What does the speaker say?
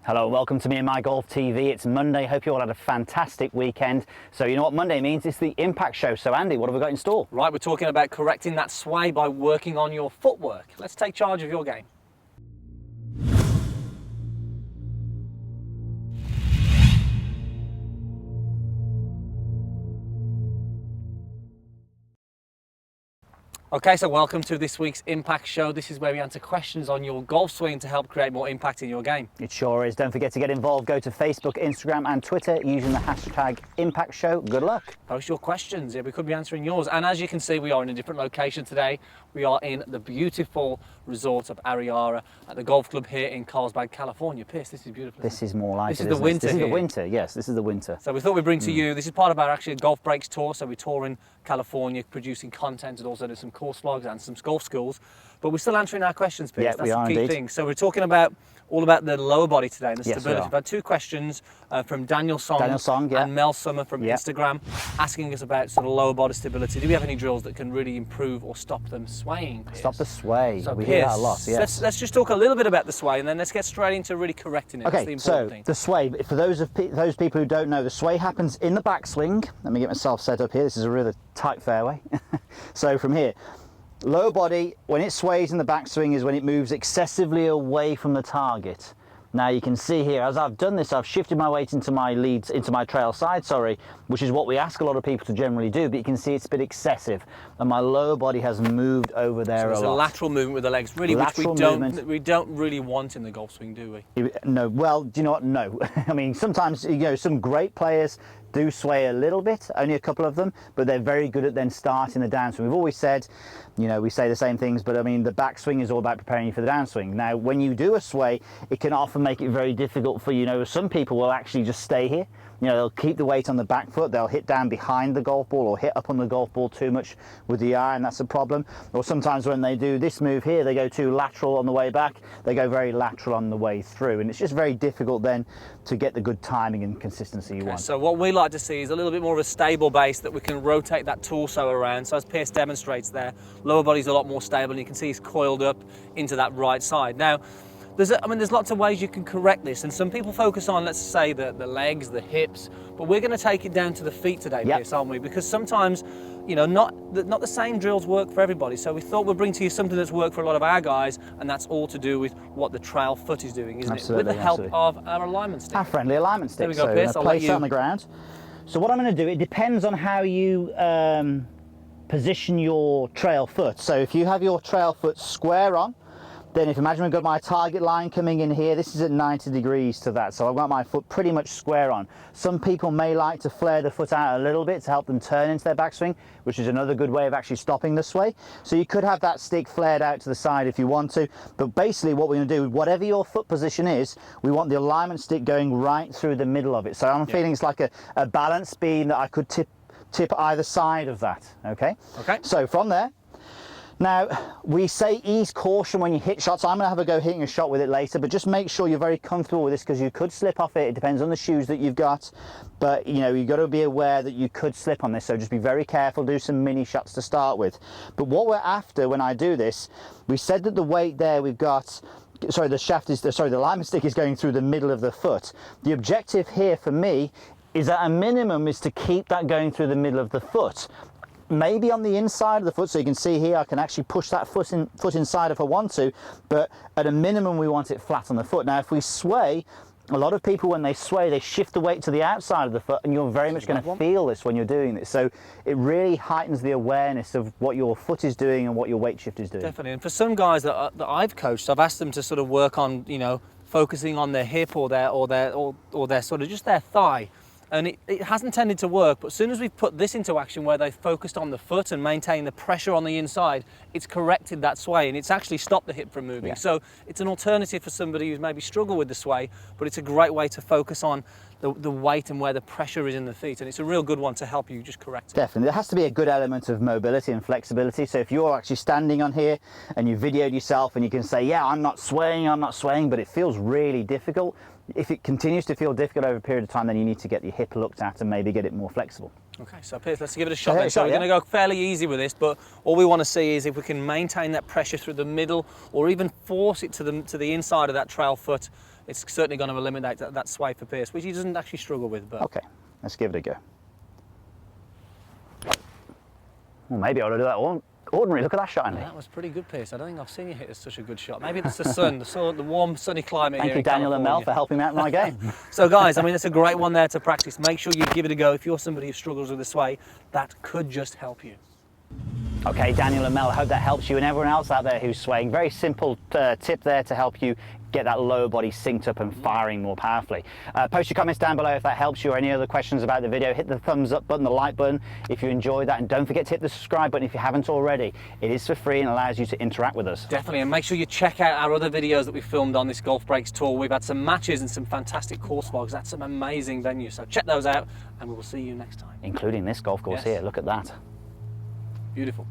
Hello, welcome to Me and My Golf TV. It's Monday. Hope you all had a fantastic weekend. So you know what Monday means? It's the Impact Show. So Andy, what have we got in store? Right, we're talking about correcting that sway by working on your footwork. Let's take charge of your game. Okay, so welcome to this week's Impact Show. This is where we answer questions on your golf swing to help create more impact in your game. It sure is. Don't forget to get involved. Go to Facebook, Instagram and Twitter using the hashtag Impact Show. Good luck. Post your questions. Yeah, we could be answering yours. And as you can see, we are in a different location today. We are in the beautiful resort of Aviara at the golf club here in Carlsbad, California. Pierce, this is beautiful. This is more like this is the winter. This is here. the winter. Yes, this is the winter. So we thought we'd bring to you, this is part of our actually Golf Breaks tour. So we tour in California, producing content and also do some course vlogs and some golf schools. But we're still answering our questions, Pierce. Yeah, That's we are the key indeed. thing. So we're talking all about the lower body today and the Yes, stability. we are. We've had two questions from Daniel Song, yeah. and Mel Summer from Yeah. Instagram, asking us about sort of lower body stability. Do we have any drills that can really improve or stop them swaying, Pierce? Stop the sway. So We hear that a Pierce, lot, yes. let's just talk a little bit about the sway and then let's get straight into really correcting it. That's the Okay, important so thing. the sway, for those people who don't know, the sway happens in the backswing. Let me get myself set up here. This is a really tight fairway. So from here, lower body, when it sways in the backswing is when it moves excessively away from the target. Now you can see here, as I've done this, I've shifted my weight into my trail side, which is what we ask a lot of people to generally do, but you can see it's a bit excessive, and my lower body has moved over there So a there's a lot. lateral movement with the legs, really, Lateral which movement. we don't really want in the golf swing, do we? No, well, do you know what? No. I mean, sometimes, some great players do sway a little bit, only a couple of them, but they're very good at then starting the downswing. We've always said, we say the same things, but I mean, the backswing is all about preparing you for the downswing. Now, when you do a sway, it can often make it very difficult for, some people will actually just stay here. They'll keep the weight on the back foot, they'll hit down behind the golf ball or hit up on the golf ball too much with the iron, that's a problem. Or sometimes when they do this move here, they go too lateral on the way back, they go very lateral on the way through, and it's just very difficult then to get the good timing and consistency you want. So what we like to see is a little bit more of a stable base that we can rotate that torso around. So as Pierce demonstrates there, lower body's a lot more stable and you can see he's coiled up into that right side. Now, there's lots of ways you can correct this, and some people focus on, let's say, the legs, the hips, but we're going to take it down to the feet today, Yep. Pierce, aren't we? Because sometimes, not the same drills work for everybody. So we thought we'd bring to you something that's worked for a lot of our guys, and that's all to do with what the trail foot is doing, isn't Absolutely, it? With the help absolutely. of our alignment stick. Our friendly alignment stick. There we go, So Pierce, I'm I'll going let to place you- it on the ground. So what I'm going to do, it depends on how you position your trail foot. So if you have your trail foot square on, then if imagine we've got my target line coming in here, this is at 90 degrees to that, so I've got my foot pretty much square on. Some people may like to flare the foot out a little bit to help them turn into their backswing, which is another good way of actually stopping the sway. So you could have that stick flared out to the side if you want to, but basically what we're going to do, whatever your foot position is, we want the alignment stick going right through the middle of it. So I'm feeling it's like a balance beam that I could tip either side of that, okay? Okay. So from there, now, we say ease caution when you hit shots. I'm going to have a go hitting a shot with it later, but just make sure you're very comfortable with this because you could slip off it. It depends on the shoes that you've got, but you've got to be aware that you could slip on this, so just be very careful, do some mini shots to start with. But what we're after when I do this, we said that the weight there we've got, the alignment stick is going through the middle of the foot. The objective here for me is at a minimum is to keep that going through the middle of the foot. Maybe on the inside of the foot, so you can see here I can actually push that foot inside if I want to, but at a minimum we want it flat on the foot. Now if we sway, a lot of people when they sway they shift the weight to the outside of the foot, and you're very much going to feel this when you're doing this. So it really heightens the awareness of what your foot is doing and what your weight shift is doing. Definitely, and for some guys that I've coached, I've asked them to sort of work on, focusing on their hip or their sort of just their thigh. And it hasn't tended to work, but as soon as we've put this into action where they've focused on the foot and maintained the pressure on the inside, it's corrected that sway and it's actually stopped the hip from moving. Yeah. So it's an alternative for somebody who's maybe struggled with the sway, but it's a great way to focus on the weight and where the pressure is in the feet, and it's a real good one to help you just correct it. Definitely. There has to be a good element of mobility and flexibility. So if you're actually standing on here and you videoed yourself and you can say, yeah, I'm not swaying, but it feels really difficult. If it continues to feel difficult over a period of time, then you need to get your hip looked at and maybe get it more flexible. Okay, so Piers, let's give it a shot then. So we're going to go fairly easy with this, but all we want to see is if we can maintain that pressure through the middle or even force it to the inside of that trail foot it's certainly going to eliminate that sway for pace, which he doesn't actually struggle with. But Okay, let's give it a go. Well, maybe I ought to do that ordinary. Look at that shot, Andy. that was pretty good pace. I don't think I've seen you hit such a good shot. Maybe it's the sun, the warm, sunny climate here in Thank you, Daniel and Mel, California. for helping me out in my game. So guys, I mean, it's a great one there to practice. Make sure you give it a go. If you're somebody who struggles with the sway, that could just help you. Okay, Daniel and Mel, I hope that helps you and everyone else out there who's swaying. Very simple tip there to help you get that lower body synced up and firing more powerfully. Post your comments down below if that helps you, or any other questions about the video. Hit the thumbs up button, the like button if you enjoyed that, and don't forget to hit the subscribe button if you haven't already. It is for free and allows you to interact with us. Definitely, and make sure you check out our other videos that we filmed on this Golf Breaks tour. We've had some matches and some fantastic course vlogs. That's some amazing venues, so check those out and we will see you next time. Including this golf course here, look at that. Beautiful.